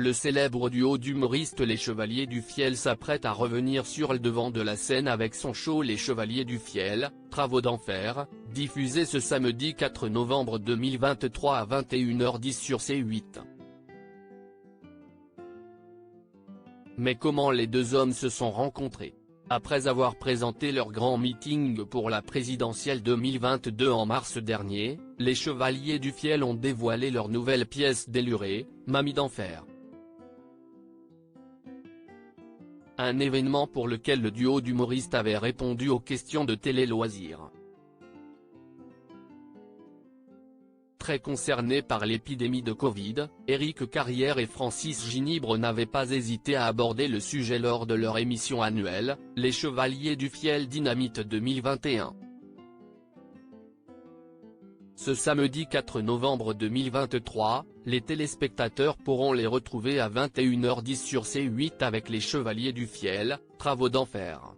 Le célèbre duo d'humoristes Les Chevaliers du Fiel s'apprête à revenir sur le devant de la scène avec son show Les Chevaliers du Fiel, Travaux d'enfer, diffusé ce samedi 4 novembre 2023 à 21h10 sur C8. Mais comment les deux hommes se sont rencontrés? Après avoir présenté leur grand meeting pour la présidentielle 2022 en mars dernier, les Chevaliers du Fiel ont dévoilé leur nouvelle pièce délurée, Mamie d'enfer. Un événement pour lequel le duo d'humoristes avait répondu aux questions de Télé Loisirs. Très concernés par l'épidémie de Covid, Éric Carrière et Francis Ginibre n'avaient pas hésité à aborder le sujet lors de leur émission annuelle, Les Chevaliers du Fiel Dynamite 2021. Ce samedi 4 novembre 2023, les téléspectateurs pourront les retrouver à 21h10 sur C8 avec Les Chevaliers du Fiel, Travaux d'enfer.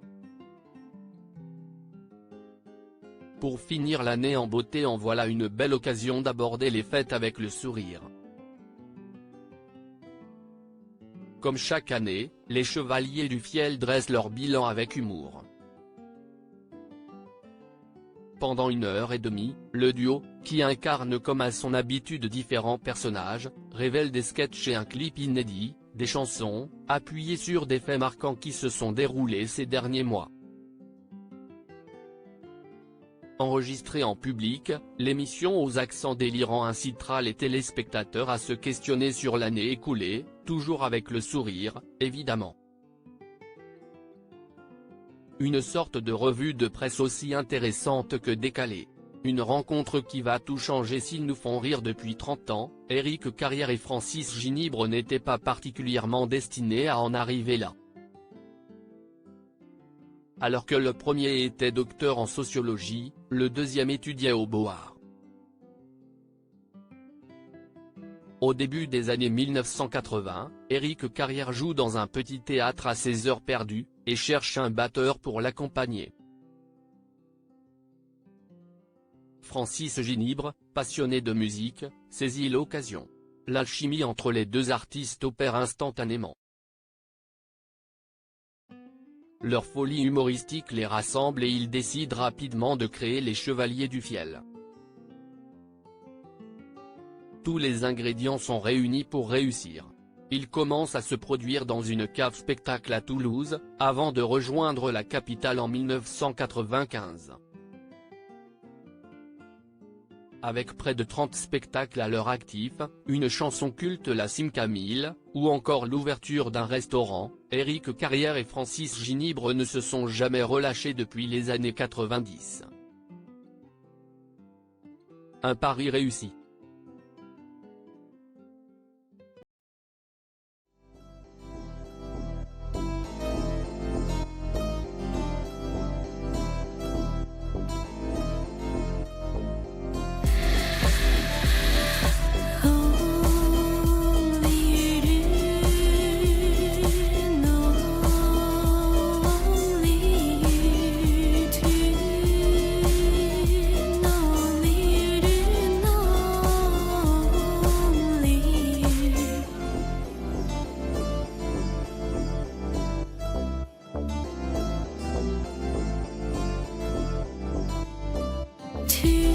Pour finir l'année en beauté, en voilà une belle occasion d'aborder les fêtes avec le sourire. Comme chaque année, les Chevaliers du Fiel dressent leur bilan avec humour. Pendant 1h30, le duo, qui incarne comme à son habitude différents personnages, révèle des sketchs et un clip inédit, des chansons, appuyées sur des faits marquants qui se sont déroulés ces derniers mois. Enregistrée en public, l'émission aux accents délirants incitera les téléspectateurs à se questionner sur l'année écoulée, toujours avec le sourire, évidemment. Une sorte de revue de presse aussi intéressante que décalée. Une rencontre qui va tout changer s'ils nous font rire depuis 30 ans, Éric Carrière et Francis Ginibre n'étaient pas particulièrement destinés à en arriver là. Alors que le premier était docteur en sociologie, le deuxième étudiait au Beaux-Arts. Au début des années 1980, Éric Carrière joue dans un petit théâtre à ses heures perdues, et cherche un batteur pour l'accompagner. Francis Ginibre, passionné de musique, saisit l'occasion. L'alchimie entre les deux artistes opère instantanément. Leur folie humoristique les rassemble et ils décident rapidement de créer les Chevaliers du Fiel. Tous les ingrédients sont réunis pour réussir. Ils commencent à se produire dans une cave spectacle à Toulouse, avant de rejoindre la capitale en 1995. Avec près de 30 spectacles à leur actif, une chanson culte La Cime-Camille, ou encore l'ouverture d'un restaurant, Éric Carrière et Francis Ginibre ne se sont jamais relâchés depuis les années 90. Un pari réussi. To